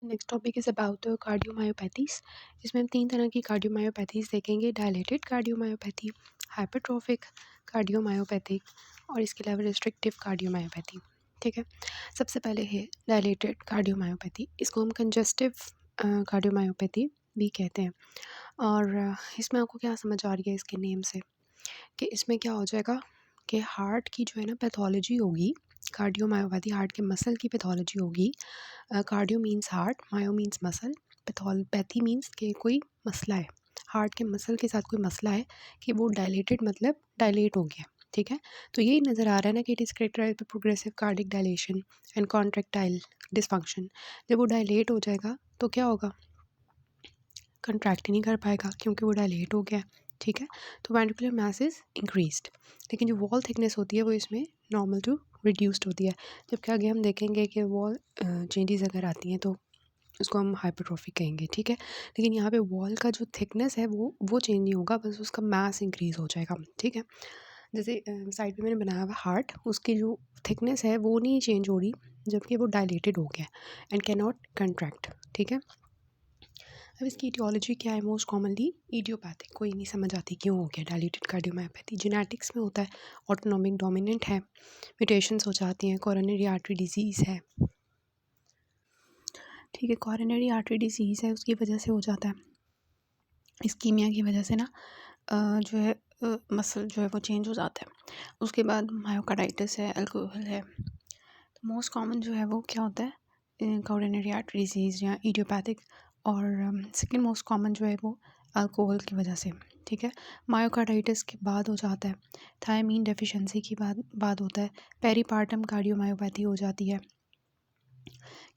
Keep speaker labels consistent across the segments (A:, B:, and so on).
A: Next topic is about the cardiomyopathies. इसमें हम 3 तरह की कार्डियोमायोपैथीज़ देखेंगे। डायलेटेड कार्डियोमायोपैथी, हाइपरट्रोफिक कार्डियोमायोपैथी और इसके अलावा रिस्ट्रिक्टिव कार्डियोमायोपैथी। ठीक है, सबसे पहले है डायलेटेड कार्डियोमायोपैथी। इसको हम कंजस्टिव कार्डियोमायोपैथी भी कहते हैं। और इसमें आपको क्या समझ आ रही है इसके नेम से कि इसमें क्या हो जाएगा कि हार्ट की जो है ना पैथोलॉजी होगी। कार्डियोमायोपैथी हार्ट के मसल की पैथोलॉजी होगी। Cardio means heart, myo means muscle, pathy means कि कोई मसला है, हार्ट के मसल के साथ कोई मसला है कि वो डायलेटेड मतलब डायलेट हो गया। ठीक है, तो यही नज़र आ रहा है ना कि it is characterized by progressive cardiac dilation and contractile dysfunction. जब वो डायलेट हो जाएगा तो क्या होगा, कंट्रैक्ट ही नहीं कर पाएगा क्योंकि वो डायलेट हो गया है। ठीक है, तो वेंट्रिकुलर मास इज़ इंक्रीज्ड, लेकिन जो वॉल थिकनेस होती है वो इसमें नॉर्मल टू रिड्यूस्ड होती है। जबकि आगे हम देखेंगे कि वॉल चेंजेस अगर आती हैं तो उसको हम हाइपरट्रोफी कहेंगे। ठीक है, लेकिन यहाँ पे वॉल का जो थिकनेस है वो चेंज नहीं होगा, बस उसका मास इंक्रीज़ हो जाएगा। ठीक है, जैसे साइड पे मैंने बनाया हुआ हार्ट, उसकी जो थिकनेस है वो नहीं चेंज हो रही, जबकि वो डायलेटेड हो गया एंड कैन नॉट कंट्रैक्ट। ठीक है, अब इसकी ईटियोलॉजी क्या है, मोस्ट कॉमनली इडियोपैथिक, कोई नहीं समझ आती क्यों हो गया डायलेटेड कार्डियोमायोपैथी। जेनेटिक्स में होता है, ऑटोनोमिक डोमिनेंट है, म्यूटेशंस हो जाती हैं, कोरोनरी आर्टरी डिजीज़ है। ठीक है, कोरोनरी आर्टरी डिजीज़ है उसकी वजह से हो जाता है, इस्कीमिया की वजह से ना जो है मसल जो है वो चेंज हो जाता है। उसके बाद मायोकार्डाइटिस है, अल्कोहल है। तो मोस्ट कॉमन जो है वो क्या होता है, कोरोनरी आर्टरी डिजीज़ या इडियोपैथिक। और सेकंड मोस्ट कॉमन जो है वो अल्कोहल की वजह से। ठीक है, मायोकार्डाइटिस के बाद हो जाता है, थायमीन डेफिशिएंसी की बाद होता है, पेरीपार्टम कार्डियोमायोपैथी हो जाती है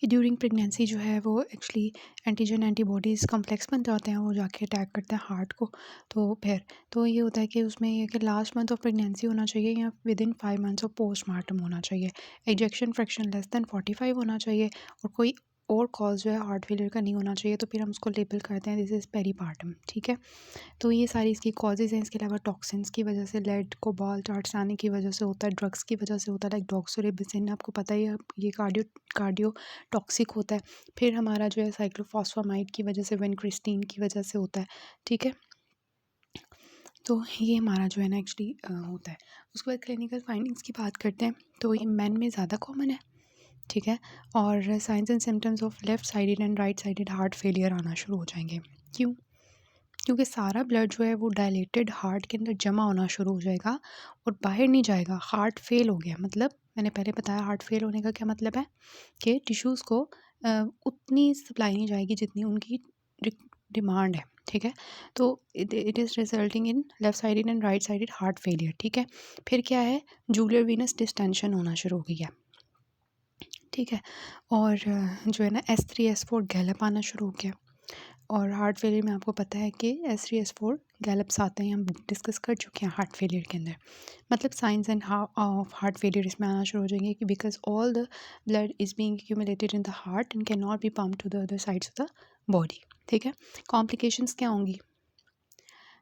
A: कि ड्यूरिंग प्रेगनेंसी जो है वो एक्चुअली एंटीजन एंटीबॉडीज़ कॉम्प्लेक्स बन जाते हैं, वो जाके अटैक करते हैं हार्ट को। तो ये होता है कि उसमें ये कि लास्ट मंथ ऑफ प्रेगनेंसी होना चाहिए या with in 5 months of postmortem होना चाहिए। एजेक्शन फ्रैक्शन लेस देन 45 होना चाहिए और कोई और कॉज जो है हार्ट फेलियर का नहीं होना चाहिए, तो फिर हम उसको लेबल करते हैं दिस इज़ पेरीपार्टम। ठीक है, तो ये सारी इसकी कॉजेज़ हैं। इसके अलावा टॉक्सिन्स की वजह से, लेड, कोबाल्ट, आर्सेनिक की वजह से होता है, ड्रग्स की वजह से होता है, लाइक डॉक्सोरिबोसिन, आपको पता ही है ये कार्डियो टॉक्सिक होता है। फिर हमारा जो है साइक्लोफॉस्फामाइड की वजह से, विनक्रिस्टीन की वजह से होता है। ठीक है, तो ये हमारा जो है ना एक्चुअली होता है। उसके बाद क्लिनिकल फाइंडिंग्स की बात करते हैं तो ये मेन में ज़्यादा कॉमन है। ठीक है, और science and symptoms of left sided and right sided heart failure आना शुरू हो जाएंगे। क्यों? क्योंकि सारा ब्लड जो है वो डायलेटेड हार्ट के अंदर जमा होना शुरू हो जाएगा और बाहर नहीं जाएगा। हार्ट फेल हो गया मतलब, मैंने पहले बताया हार्ट फेल होने का क्या मतलब है कि टिश्यूज़ को उतनी सप्लाई नहीं जाएगी जितनी उनकी डिमांड है। ठीक है, तो it is resulting in left sided and right sided heart failure. ठीक है, फिर क्या है, जूलियर वीनस डिस्टेंशन होना शुरू हो गई है। ठीक है, और जो है ना S3 S4 गैलप आना शुरू हो गया। और हार्ट फेलियर में आपको पता है कि S3 S4 गैलप्स आते हैं, हम डिस्कस कर चुके हैं हार्ट फेलियर के अंदर। मतलब signs and of heart failure इसमें आना शुरू हो जाएंगे कि because all the blood is being accumulated in the heart and can not be pump to the other sides of the body. ठीक है, कॉम्प्लिकेशंस क्या होंगी,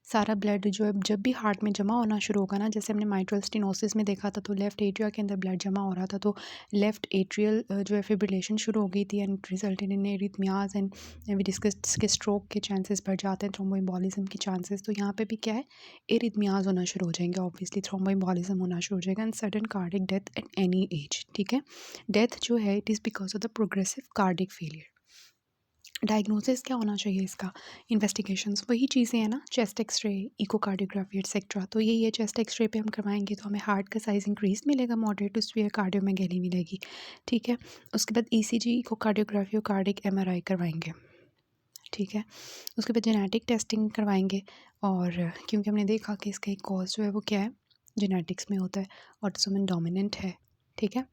A: सारा ब्लड जो है जब भी हार्ट में जमा होना शुरू होगा ना, जैसे हमने माइट्रल स्टेनोसिस में देखा था, तो लेफ़्ट एट्रिया के अंदर ब्लड जमा हो रहा था, तो लेफ़्ट एट्रियल जो है फिब्रिलेशन शुरू हो गई थी and resulted in arrhythmias and we discussed के स्ट्रोक के चांसेस बढ़ जाते हैं, थ्रोम्बोएम्बोलिज्म के चांसेस। तो यहाँ पे भी क्या है, एरिथमियाज होना शुरू हो जाएंगे, ऑब्वियसली थ्रोम्बोएम्बोलिज्म होना शुरू हो जाएगा and sudden cardiac death at any as. ठीक है, डेथ जो है it is because of the progressive cardiac failure. Diagnosis क्या होना चाहिए इसका, इन्वेस्टिगेशंस वही चीज़ें हैं ना, चेस्ट एक्सरे, इकोकार्डियोग्राफी एटसेट्रा। तो यही है, चेस्ट एक्सरे पे हम करवाएंगे तो हमें हार्ट का साइज़ इंक्रीज मिलेगा, मॉडरेट टू सीवियर कार्डियोमेगैली मिलेगी। ठीक है, उसके बाद ECG, इकोकार्डियोग्राफी और कार्डिक MRI करवाएंगे। ठीक है, उसके बाद जेनेटिक टेस्टिंग करवाएंगे, और क्योंकि हमने देखा कि इसका एक कॉज जो है वो क्या है, जेनेटिक्स में होता है, ऑटोसोमल डोमिनेंट है। ठीक है,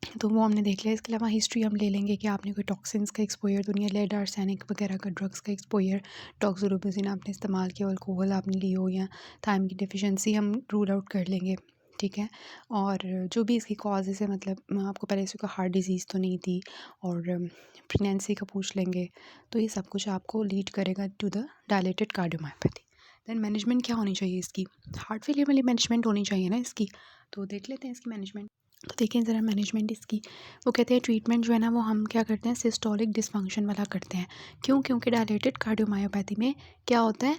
A: तो वो हमने देख लिया। इसके अलावा हिस्ट्री हम ले लेंगे कि आपने कोई टॉक्सिन्स का एक्सपोजर तो नहीं है, लेड, आर्सेनिक वगैरह का ड्रग्स का एक्सपोजर, टॉक्सोरोबिजिन आपने इस्तेमाल किया, अल्कोहल आपने ली हो, या थायम की डेफिशिएंसी हम रूल आउट कर लेंगे। ठीक है, और जो भी इसकी कॉजेज़ है, मतलब आपको पहले से कोई हार्ट डिजीज़ तो नहीं थी, और प्रेगनेंसी का पूछ लेंगे, तो ये सब कुछ आपको लीड करेगा to the dilated cardiomyopathy. Then management क्या होनी चाहिए इसकी, हार्ट फेलियर वाली मैनेजमेंट होनी चाहिए ना इसकी, तो देख लेते हैं इसकी मैनेजमेंट। तो देखें ज़रा मैनेजमेंट इसकी। वो कहते हैं ट्रीटमेंट जो है ना वो हम क्या करते हैं सिस्टोलिक डिस्फंक्शन वाला करते हैं। क्यों? क्योंकि डायलेटेड कार्डियोमायोपैथी में क्या होता है,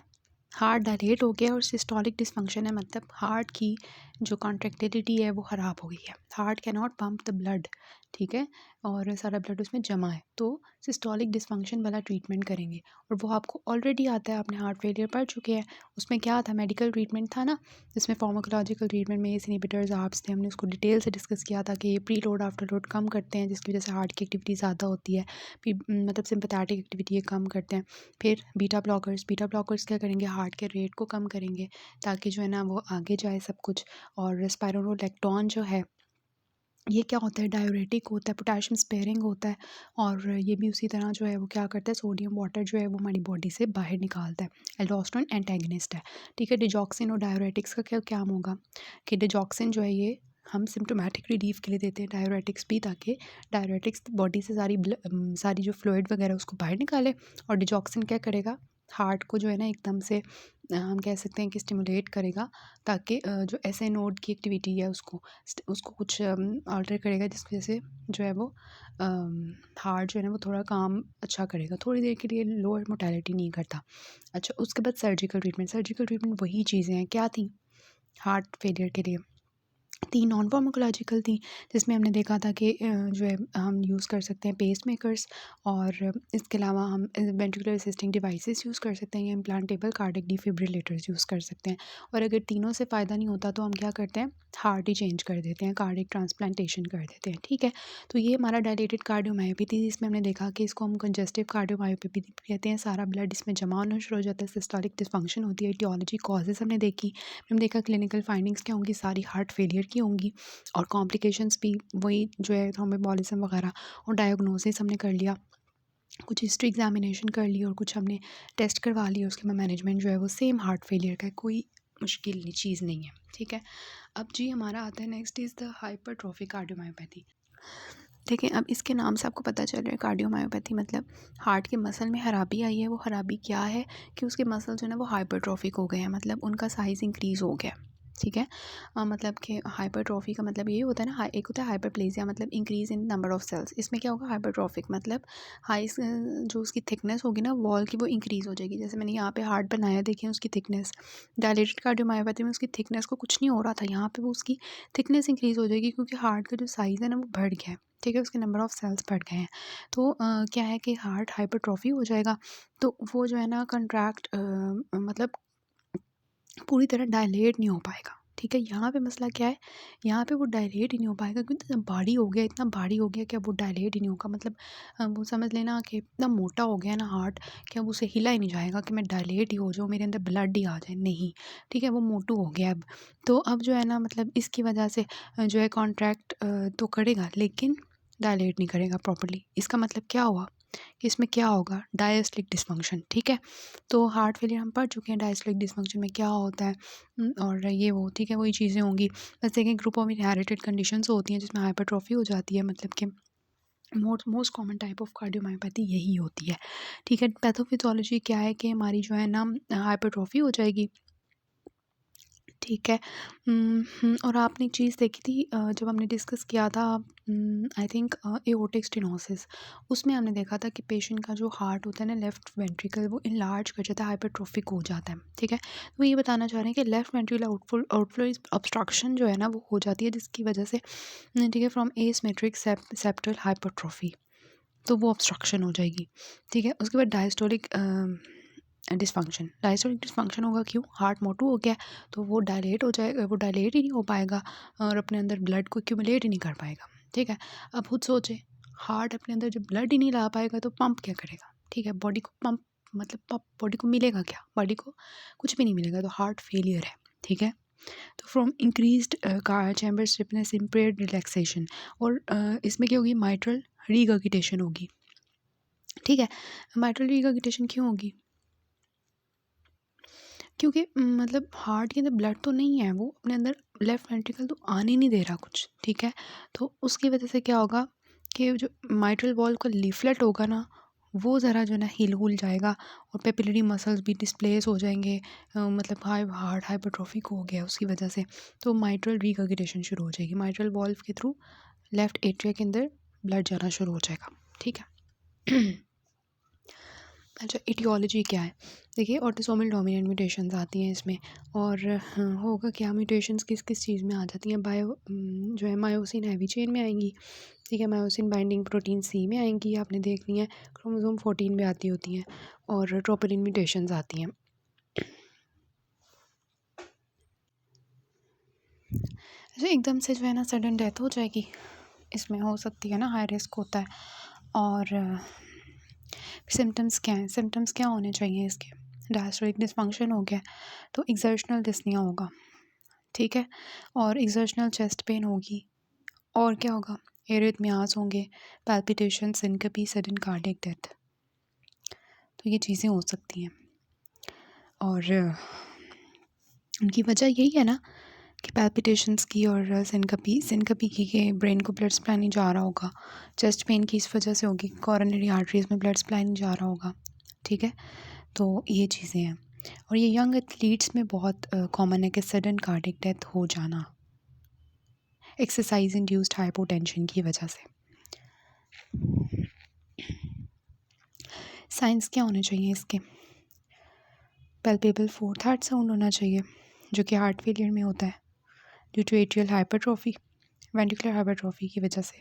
A: हार्ट डायलेट हो गया और सिस्टोलिक डिस्फंक्शन है, मतलब हार्ट की जो कॉन्ट्रैक्टिलिटी है वो ख़राब हो गई है। Heart can not pump the blood, ठीक है, और सारा ब्लड उसमें जमा है, तो सिस्टोलिक डिस्फंक्शन वाला ट्रीटमेंट करेंगे। और वो आपको ऑलरेडी आता है, आपने हार्ट फेलियर पढ़ चुके हैं। उसमें क्या था, मेडिकल ट्रीटमेंट था ना, जिसमें फार्माकोलॉजिकल ट्रीटमेंट में एस इनहिबिटर्स आर्ब्स थे, हमने उसको डिटेल से डिस्कस किया था कि ये प्री लोड आफ्टर लोड कम करते हैं, जिसकी वजह से हार्ट की एक्टिविटी ज़्यादा होती है। फिर मतलब सिंपैथेटिक एक्टिविटी ये कम करते हैं। फिर बीटा ब्लॉकर्स क्या करेंगे, हार्ट के रेट को कम करेंगे ताकि जो है ना वो आगे जाए सब कुछ। और स्पाइरोलेक्टोन जो है ये क्या होता है, डायूरेटिक होता है, पोटेशियम स्पेयरिंग होता है। और ये भी उसी तरह जो है वो क्या करता है, सोडियम वाटर जो है वो हमारी बॉडी से बाहर निकालता है। एल्डोस्टेरोन एंटागनिस्ट है, ठीक है। डिजॉक्सिन और डायूरेटिक्स का क्या काम होगा कि डिजॉक्सिन जो है ये हम सिम्टोमेटिक रिलीफ के लिए देते हैं, डायूरेटिक्स भी, ताकि डायूरेटिक्स बॉडी से सारी जो फ्लूइड वगैरह उसको बाहर निकाले। और डिजॉक्सिन क्या करेगा, हार्ट को जो है ना एकदम से हम कह सकते हैं कि स्टिमुलेट करेगा, ताकि जो एसए नोड की एक्टिविटी है उसको कुछ अल्टर करेगा, जिसकी वजह से जो है वो हार्ट जो है ना वो थोड़ा काम अच्छा करेगा, थोड़ी देर के लिए लोअर मोर्टेलिटी नहीं करता। अच्छा, उसके बाद सर्जिकल ट्रीटमेंट वही चीज़ें हैं, क्या थी हार्ट फेलियर के लिए, 3 नॉन फार्माकोलॉजिकल थी, जिसमें हमने देखा था कि जो है हम यूज़ कर सकते हैं पेसमेकर्स, और इसके अलावा हम वेंट्रिकुलर असिस्टिंग डिवाइसेस यूज़ कर सकते हैं, या इम्प्लांटेबल कार्डियक डिफिब्रिलेटर्स यूज़ कर सकते हैं। और अगर तीनों से फ़ायदा नहीं होता तो हम क्या करते हैं, हार्ट ही चेंज कर देते हैं, कार्डियक ट्रांसप्लांटेशन कर देते हैं, ठीक है। तो ये हमारा डायलेटेड कार्डियोमायोपैथी थी, इसमें हमने देखा कि इसको हम कंजस्टिव कार्डियोमायोपैथी कहते हैं। सारा ब्लड इसमें जमा होना शुरू हो जाता है, सिस्टोलिक डिस्फंक्शन होती है, टियोलॉजी कॉजेज़ हमने देखी। हमने देखा क्लिनिकल फाइंडिंग्स क्या होंगी, सारी हार्ट फेलियर की होंगी, और कॉम्प्लिकेशंस भी वही जो है थ्रोम्बोएम्बोलिज्म वगैरह। और डायग्नोसिस हमने कर लिया, कुछ हिस्ट्री एग्जामिनेशन कर ली, और कुछ हमने टेस्ट करवा लिए, उसके बाद मैनेजमेंट जो है वो सेम हार्ट फेलियर का है, कोई मुश्किल चीज़ नहीं है, ठीक है। अब जी हमारा आता है next is the hypertrophy cardiomyopathy. देखिए, अब इसके नाम से आपको पता चल रहा है कार्डियोमायोपैथी मतलब हार्ट के मसल में खराबी आई है। वो खराबी क्या है कि उसके मसल जो है ना वो हाइपरट्रॉफिक हो गए हैं, मतलब उनका साइज़ इंक्रीज़ हो गया, ठीक है। मतलब कि हाइपरट्रॉफी का मतलब ये होता है ना, एक होता है हाइपरप्लेजिया मतलब increase in number of cells, इसमें क्या होगा हाइपरट्रॉफिक मतलब जो उसकी थिकनेस होगी ना वॉल की वो इंक्रीज़ हो जाएगी। जैसे मैंने यहाँ पे हार्ट बनाया, देखिए उसकी थिकनेस, डायलेटेड कार्डियोमायोपैथी में उसकी थिकनेस को कुछ नहीं हो रहा था, यहाँ पे वो उसकी थिकनेस इंक्रीज़ हो जाएगी, क्योंकि हार्ट का जो साइज़ है ना वो बढ़ गया है, ठीक है, उसके नंबर ऑफ़ सेल्स बढ़ गए हैं। तो क्या है कि हार्ट हाइपरट्रॉफी हो जाएगा, तो वो जो है ना कंट्रैक्ट मतलब पूरी तरह डायलेट नहीं हो पाएगा, ठीक है। यहाँ पे मसला क्या है, यहाँ पे वो डायलेट ही नहीं हो पाएगा, क्योंकि इतना भारी हो गया कि अब वो डायलेट ही नहीं होगा, मतलब वो समझ लेना कि इतना मोटा हो गया ना हार्ट कि अब उसे हिला ही नहीं जाएगा कि मैं डायलेट ही हो जाऊँ, मेरे अंदर ब्लड ही आ जाए, नहीं, ठीक है, वो मोटू हो गया अब। तो अब जो है ना मतलब इसकी वजह से जो है कॉन्ट्रैक्ट तो करेगा, लेकिन डायलेट नहीं करेगा प्रॉपर्ली। इसका मतलब क्या हुआ कि इसमें क्या होगा, डायस्टोलिक डिस्फंक्शन, ठीक है। तो हार्ट फेलियर हम पढ़ चुके हैं, डायस्टोलिक डिस्फंक्शन में क्या होता है, और ये वो, ठीक है, वही चीज़ें होंगी। बस देखें ग्रुप ऑफ इनहेरिटेड कंडीशंस होती हैं जिसमें हाइपरट्रॉफी हो जाती है, मतलब कि most common type of cardiomyopathy यही होती है, ठीक है। पैथोफिजियोलॉजी क्या है कि हमारी जो है ना हाइपरट्रॉफी हो जाएगी, ठीक है। और आपने एक चीज़ देखी थी जब हमने डिस्कस किया था, आई थिंक एओर्टिक स्टेनोसिस, उसमें हमने देखा था कि पेशेंट का जो हार्ट होता है ना, लेफ़्ट वेंट्रिकल वो इनलार्ज कर जाता है, हाइपरट्रॉफिक हो जाता है, ठीक है। तो ये बताना चाह रहे हैं कि लेफ़्ट वेंट्रिकुलर आउटफ्लो ऑब्स्ट्रक्शन जो है ना वो हो जाती है, जिसकी वजह से ठीक है फ्रॉम एसिमेट्रिक सेप्टल हाइपरट्रॉफी, तो वो ऑब्स्ट्रक्शन हो जाएगी, ठीक है। उसके बाद डायस्टोलिक डिस्फंक्शन होगा, क्यों, हार्ट मोटू हो गया, तो वो डायलेट हो जाएगा, वो डायलेट ही नहीं हो पाएगा, और अपने अंदर ब्लड को एक्यूमुलेट ही नहीं कर पाएगा, ठीक है। अब खुद सोचें, हार्ट अपने अंदर जब ब्लड ही नहीं ला पाएगा तो पंप क्या करेगा, ठीक है, बॉडी को पंप मतलब बॉडी को मिलेगा क्या, बॉडी को कुछ भी नहीं मिलेगा, तो हार्ट फेलियर है, ठीक है। तो from increased chamber stiffness, impaired relaxation, और इसमें क्या होगी, माइट्रल रीगर्गिटेशन होगी, ठीक है। माइट्रल रीगर्गिटेशन क्यों होगी, क्योंकि मतलब हार्ट के अंदर ब्लड तो नहीं है, वो अपने अंदर लेफ्ट वेंट्रिकल तो आने नहीं दे रहा कुछ, ठीक है। तो उसकी वजह से क्या होगा कि जो माइट्रल वॉल का लीफलेट होगा ना वो ज़रा जो है ना हिल हुल जाएगा और पेपिलरी मसल्स भी डिस्प्लेस हो जाएंगे, मतलब हार्ट हाइपरट्रॉफिक हो गया उसकी वजह से, तो माइट्रल रिकग्निशन शुरू हो जाएगी। माइट्रल वॉल्व के थ्रू लेफ़्ट एट्रिया के अंदर ब्लड जाना शुरू हो जाएगा। ठीक है। अच्छा, एटियोलॉजी क्या है? देखिए, ऑटोसोमल डोमिनेंट म्यूटेशंस आती हैं इसमें, और होगा क्या, म्यूटेशंस किस किस चीज़ में आ जाती हैं, जो है मायोसिन हैवी चेन में आएंगी। ठीक है, मायोसिन बाइंडिंग प्रोटीन सी में आएंगी, आपने देख ली है, क्रोमोसोम 14 में आती होती हैं, और ट्रोपोलिन म्यूटेशंस आती हैं। अच्छा, एकदम से जो है ना सडन डेथ हो जाएगी, इसमें हो सकती है ना, हाई रिस्क होता है। और सिम्टम्स क्या हैं? सिम्टम्स क्या होने चाहिए इसके? डायस्टोलिक डिसफंक्शन हो गया तो एक्सर्शनल डिस्निया होगा। ठीक है, और एक्सर्शनल चेस्ट पेन होगी, और क्या होगा, एरिथमियास होंगे, पैल्पिटेशन, सिनकपी, सडन कार्डियक डेथ। तो ये चीज़ें हो सकती हैं, और उनकी वजह यही है ना कि पैल्पिटेशंस की और सिनकपी की के ब्रेन को ब्लड सप्लाई नहीं जा रहा होगा, चेस्ट पेन की इस वजह से होगी, कॉरोनरी आर्टरीज में ब्लड सप्लाई नहीं जा रहा होगा। ठीक है, तो ये चीज़ें हैं, और ये यंग एथलीट्स में बहुत कॉमन है कि सडन कार्डियक डेथ हो जाना एक्सरसाइज इंड्यूस्ड हाइपोटेंशन की वजह से। साइंस क्या होने चाहिए इसके? पैल्पेबल फोर्थ हार्ट साउंड होना चाहिए, जो कि हार्ट फेलियर में होता है due to atrial hypertrophy, ventricular hypertrophy की वजह से।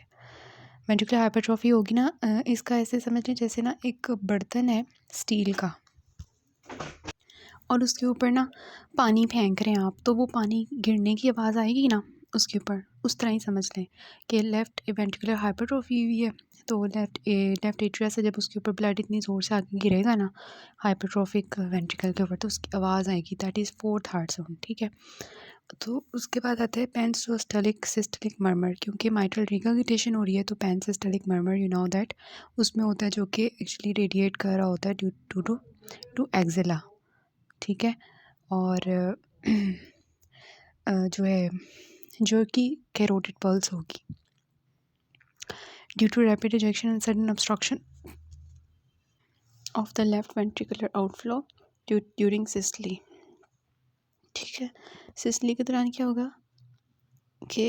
A: वेंट्रिकुलर हाइपरट्रॉफी होगी ना, इसका ऐसे समझ लें जैसे ना एक बर्तन है स्टील का, और उसके ऊपर ना पानी फेंक रहे हैं आप, तो वो पानी गिरने की आवाज़ आएगी ना उसके ऊपर, उस तरह ही समझ लें कि लेफ़्ट वेंट्रिकुलर हाइपरट्रॉफी हुई है, तो लेफ़्ट एट्रिया से जब उसके ऊपर ब्लड इतनी ज़ोर से आगे गिरेगा ना हाइपरट्रॉफिक वेंट्रिकल के ऊपर, तो उसकी आवाज़ आएगी, that is fourth heart sound. ठीक है, तो उसके बाद आता है पेनसिस्टोलिक सिस्टोलिक मर्मर, क्योंकि माइट्रल रिकग्निशन हो रही है, तो पेनसिस्टोलिक मर्मर, यू नो दैट, उसमें होता है, जो कि एक्चुअली रेडिएट कर रहा होता है ड्यू टू एक्जिला। ठीक है, और जो है जो कि कैरोटिड पल्स होगी due to rapid ejection and sudden obstruction of the left ventricular outflow during systole. ठीक है, सिस्टली के दौरान क्या होगा कि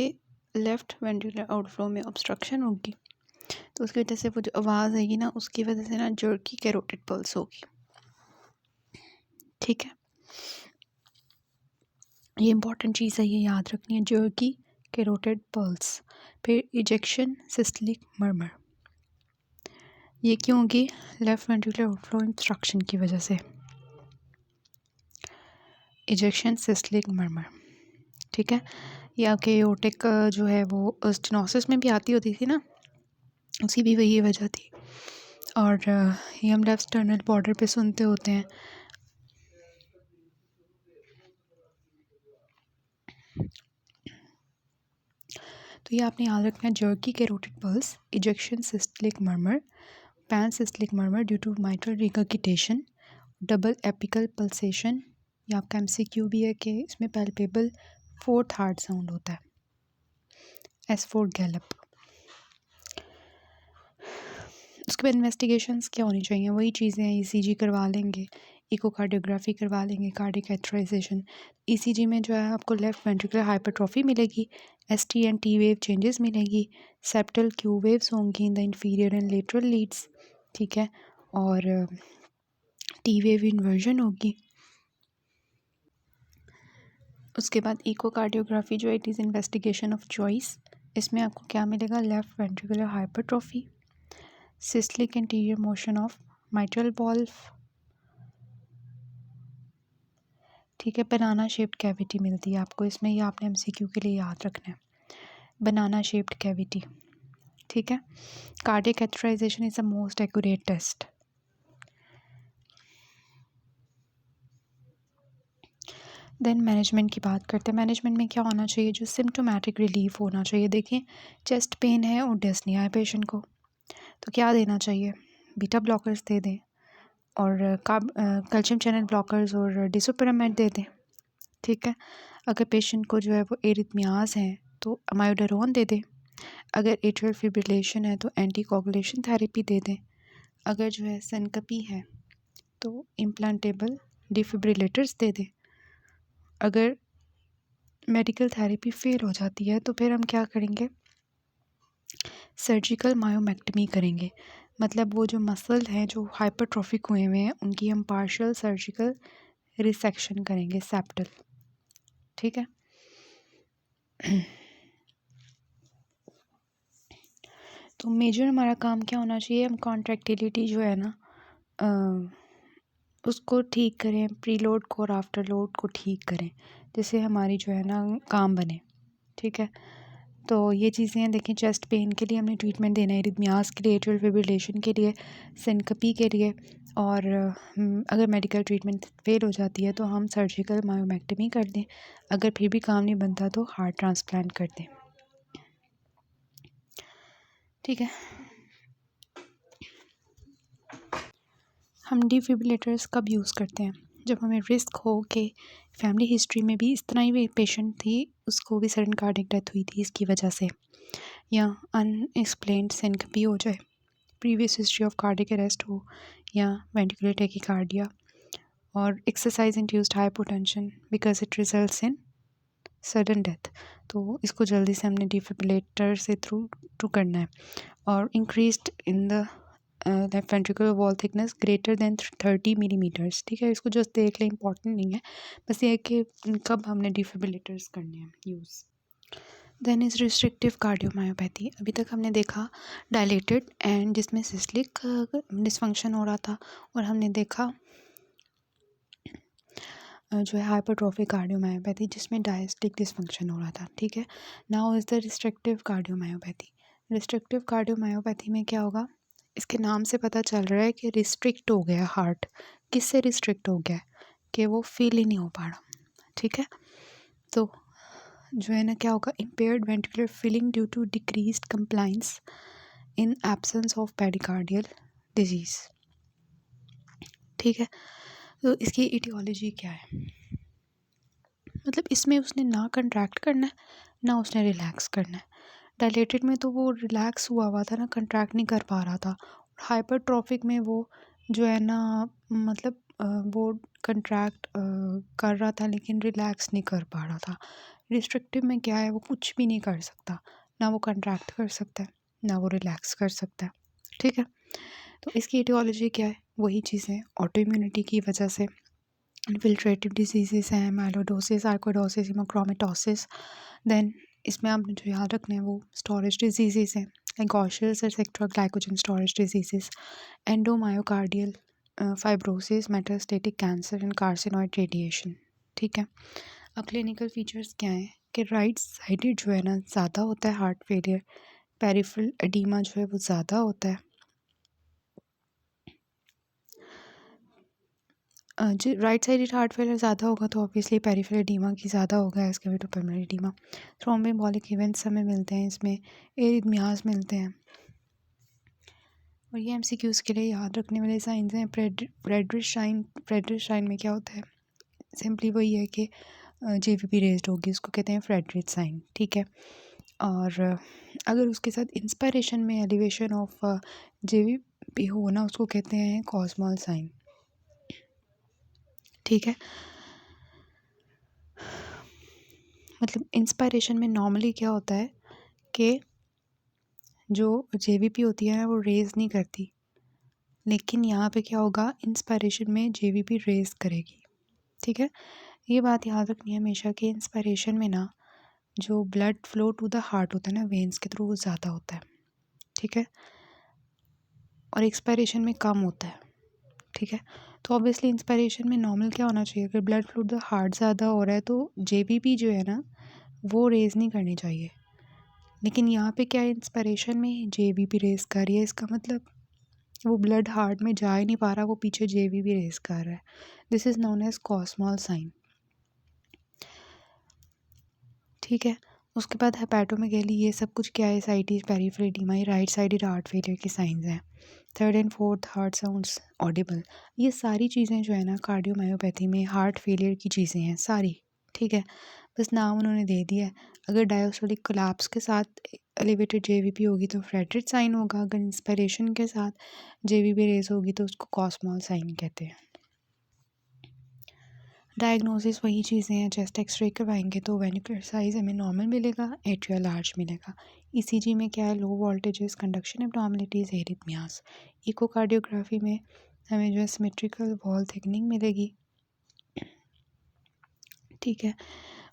A: लेफ़्ट वेंट्रिकुलर आउटफ्लो में ऑब्स्ट्रक्शन होगी, तो उसकी वजह से वो जो आवाज़ आएगी ना, उसकी वजह से ना जर्की कैरोटिड पल्स होगी। ठीक है, ये इंपॉर्टेंट चीज़ है, ये याद रखनी है, जर्की कैरोटिड पल्स। फिर इजेक्शन सिस्टलिक मर्मर, ये क्यों होगी? लेफ़्ट वेंट्रिकुलर आउटफ्लो ऑब्स्ट्रक्शन की वजह से, इजेक्शन सिस्टलिक मर्मर। ठीक है, ये आपके एओर्टिक जो है वो स्टेनोसिस में भी आती होती थी ना, उसकी भी वही वजह थी, और ये हम लेफ्ट स्टर्नल बॉर्डर पे सुनते होते हैं। तो ये आपने याद रखना है, jerky carotid pulse, ejection systolic murmur, pan systolic murmur due to mitral recognition, double apical pulsation. ये आपका MCQ भी है कि इसमें पैल्पेबल फोर्थ हार्ट साउंड होता है, S4 गैलप। उसके बाद इन्वेस्टिगेशंस क्या होनी चाहिए? वही चीज़ें हैं, ECG करवा लेंगे, इकोकार्डियोग्राफी करवा लेंगे, कार्डियक कैथेटराइजेशन। ECG में जो है आपको लेफ़्ट वेंट्रिकुलर हाइपरट्रॉफी मिलेगी, ST and T wave changes मिलेंगी, सेप्टल Q वेव्स होंगी in the inferior and lateral leads. ठीक है, और T वेव इन्वर्जन होगी। उसके बाद इकोकार्डियोग्राफी जो है, it is investigation of choice. इसमें आपको क्या मिलेगा? Left ventricular hypertrophy, systolic anterior motion of mitral valve. ठीक है, बनाना शेप्ड कैविटी मिलती है आपको इसमें, ये आपने MCQ के लिए याद रखना है, बनाना शेप्ड कैविटी। ठीक है, cardiac catheterization is the most accurate test. Then management की बात करते हैं। मैनेजमेंट में क्या होना चाहिए? जो सिम्टोमेटिक रिलीफ होना चाहिए। देखें, चेस्ट पेन है और डिस्निया है पेशेंट को, तो क्या देना चाहिए? बीटा ब्लॉकर्स दे दें, और कैल्शियम चैनल ब्लॉकर्स और डिसोपिरामाइड दे दें। ठीक है, अगर पेशेंट को जो है वो एरिथमियास हैं तो अमायोडारोन दे दें, अगर एट्रियल फिब्रिलेशन है तो एंटी कोगुलेशन थेरेपी दे दें, अगर जो है सिनकपी है तो इम्प्लांटेबल डिफिब्रिलेटर्स दे दें। अगर मेडिकल थेरेपी फेल हो जाती है तो फिर हम क्या करेंगे, सर्जिकल मायोमेक्टमी करेंगे। मतलब वो जो मसल हैं जो हाइपरट्रॉफिक हुए हुए हैं उनकी हम पार्शियल सर्जिकल रिसेक्शन करेंगे, सेप्टल। ठीक है। तो मेजर हमारा काम क्या होना चाहिए, हम कॉन्ट्रैक्टिलिटी जो है ना उसको ठीक करें, प्री लोड को और आफ्टर लोड को ठीक करें, जिससे हमारी जो है ना काम बने। ठीक है। तो ये चीज़ें हैं। देखें, चेस्ट पेन के लिए हमने ट्रीटमेंट देना है, एरिथमियास के लिए, एट्रियल फिब्रिलेशन के लिए, सिनकपी के लिए, और अगर मेडिकल ट्रीटमेंट फेल हो जाती है तो हम सर्जिकल मायोमेक्टमी कर दें। अगर फिर भी काम नहीं बनता तो हार्ट ट्रांसप्लांट कर दें। ठीक है। हम डिफिब्रिलेटर्स कब यूज़ करते हैं, जब हमें रिस्क हो कि फैमिली हिस्ट्री में भी इस तरह ही पेशेंट थी, उसको भी सडन कार्डियक डेथ हुई थी इसकी वजह से, या अनएक्सप्लेन्ड सिनकपी हो जाए, previous history of cardiac arrest हो, या वेंटिकुलर टैकीकार्डिया, और exercise induced hypotension because it results in sudden death. तो इसको जल्दी से हमने डिफिब्रिलेटर से थ्रू करना है। और increased in the left ventricular wall thickness greater than 30 millimetres. ठीक है, इसको जस्ट देख लें, इंपॉर्टेंट नहीं है, बस ये है कि कब हमने डिफिब्रिलेटर्स करने हैं use. Then is restrictive cardiomyopathy. अभी तक हमने देखा डायलेटेड एंड जिसमें सिस्लिक डिसफंक्शन हो रहा था, और हमने देखा जो है हाइपरट्रॉफिक कार्डियोमायोपैथी जिसमें डायस्टिक डिसफंक्शन हो रहा था। ठीक है। Now is the restrictive cardiomyopathy. Restrictive cardiomyopathy में क्या होगा, इसके नाम से पता चल रहा है कि रिस्ट्रिक्ट हो गया हार्ट। किससे रिस्ट्रिक्ट हो गया, कि वो फील ही नहीं हो पा रहा। ठीक है। तो जो है ना क्या होगा, impaired ventricular filling due to decreased compliance in absence of pericardial disease. ठीक है। तो इसकी इटियोलॉजी क्या है, मतलब इसमें उसने ना कंट्रैक्ट करना है ना उसने रिलैक्स करना है। डायलेटेड में तो वो रिलैक्स हुआ था ना, कंट्रैक्ट नहीं कर पा रहा था। हाइपरट्रॉफिक में वो जो है ना, मतलब वो कंट्रैक्ट कर रहा था लेकिन रिलैक्स नहीं कर पा रहा था। रिस्ट्रिक्टिव में क्या है, वो कुछ भी नहीं कर सकता, ना वो कंट्रैक्ट कर सकता है ना वो रिलैक्स कर सकता है। ठीक है। तो इसकी इटियोलॉजी क्या है, वही चीज़ें ऑटो इम्यूनिटी की वजह से, इन्फिल्ट्रेटिव डिजीज़ हैं, माइलोडोसिस, आर्कोइडोसिस, हीमोक्रोमेटोसिस। देन इसमें आपने जो याद रखना है वो स्टोरेज डिजीज़ हैं, लाइक गॉशियस और सेक्टुअल glycogen storage disease, endomyocardial fibrosis, metastatic cancer and carcinoid radiation. ठीक है। अब क्लिनिकल फीचर्स क्या हैं, कि राइट साइडेड जो है ना ज़्यादा होता है हार्ट फेलियर, पेरिफेरल एडीमा जो है वो ज़्यादा होता है। जी, राइट साइडेड हार्ट फेलियर ज़्यादा होगा तो ऑब्वियसली पेरिफेरल एडीमा की ज़्यादा होगा as compare to pulmonary oedema. Thromboembolic events हमें मिलते हैं, इसमें एरिथमियास मिलते हैं। और ये एमसीक्यूज़ के लिए याद रखने वाले साइंस हैं। फ्रेडरिश साइन में क्या होता है, सिंपली वही है कि जेवीपी रेज्ड होगी, उसको कहते हैं फ्रेडरिच साइन। ठीक है। और अगर उसके साथ इंस्पायरेशन में एलिवेशन ऑफ जेवीपी हो ना, उसको कहते हैं कॉस्मॉल साइन। ठीक है। मतलब इंस्पायरेशन में नॉर्मली क्या होता है कि जो जेवीपी होती है ना वो रेज़ नहीं करती, लेकिन यहाँ पे क्या होगा, इंस्पायरेशन में जेवीपी रेज़ करेगी। ठीक है। ये बात याद रखनी है हमेशा कि इंस्पायरेशन में ना जो blood flow to the heart होता है ना वेन्स के थ्रू, वो ज़्यादा होता है। ठीक है। और एक्सपायरेशन में कम होता है। ठीक है। तो ऑब्वियसली इंस्पायरेशन में नॉर्मल क्या होना चाहिए, अगर blood flow to the heart ज़्यादा हो रहा है तो जेवीपी जो है ना वो रेज़ नहीं करनी चाहिए। लेकिन यहाँ पे क्या है, इंस्पायरेशन में जेवीपी रेज़ कर रही है, इसका मतलब वो ब्लड हार्ट में जा ही नहीं पा रहा, वो पीछे जेवीपी रेज़ कर रहा है। This is known as Kussmaul sign. ठीक है। उसके बाद हेपेटोमेगैली, ये सब कुछ क्या है, साइटिस, पेरिफेरल एडीमा, ये राइट साइडेड हार्ट फेलियर की साइंस हैं। Third and fourth heart sounds Audible, ये सारी चीज़ें जो है ना कार्डियोमायोपैथी में हार्ट फेलियर की चीज़ें हैं सारी। ठीक है। बस नाम उन्होंने दे दिया है। अगर डायस्टोलिक कोलैप्स के साथ एलिवेटेड जेवीपी होगी तो फ्रेडरिक साइन होगा, अगर इंस्पिरेशन के साथ जेवीपी रेज होगी तो उसको कॉस्मॉल साइन कहते हैं। डायग्नोसिस वही चीज़ें हैं, चेस्ट एक्सरे करवाएंगे तो वेनिकुलर साइज हमें नॉर्मल मिलेगा, एट्रियल लार्ज मिलेगा। ईसीजी में क्या है, लो वोल्टेजेस, कंडक्शन एब्नॉर्मलिटीज़, एरिथमियास। इकोकार्डियोग्राफी में हमें जो है सिमेट्रिकल वॉल थिकनिंग मिलेगी, ठीक है।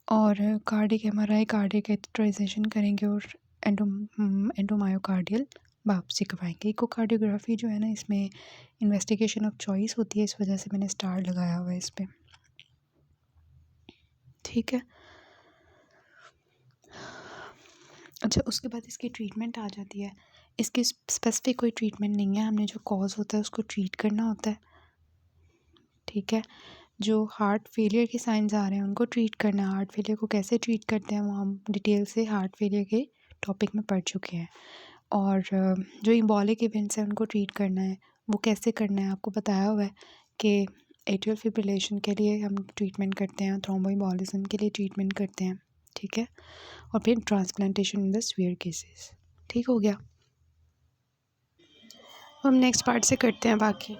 A: और कार्डिक एमआरआई, कार्डिक कैथेटराइजेशन करेंगे और एंडोमायोकार्डियल बायोप्सी करवाएंगे। इकोकार्डियोग्राफी जो है ना, इसमें इन्वेस्टिगेशन ऑफ चॉइस होती है, इस वजह से मैंने स्टार लगाया हुआ है इस पर, ठीक है। अच्छा, उसके बाद इसकी ट्रीटमेंट आ जाती है। इसकी स्पेसिफिक कोई ट्रीटमेंट नहीं है, हमने जो कॉज होता है उसको ट्रीट करना होता है, ठीक है। जो हार्ट फेलियर के साइंस आ रहे हैं उनको ट्रीट करना है। हार्ट फेलियर को कैसे ट्रीट करते हैं वो हम डिटेल से हार्ट फेलियर के टॉपिक में पढ़ चुके हैं। और जो इम्बॉलिक इवेंट्स हैं उनको ट्रीट करना है, वो कैसे करना है आपको बताया हुआ है कि एट्रियल फिब्रिलेशन के लिए हम ट्रीटमेंट करते हैं, थ्रोम्बोइम्बोलिज्म के लिए ट्रीटमेंट करते हैं, ठीक है। और फिर transplantation in the severe cases, ठीक हो गया। हम नेक्स्ट पार्ट से करते हैं बाकी।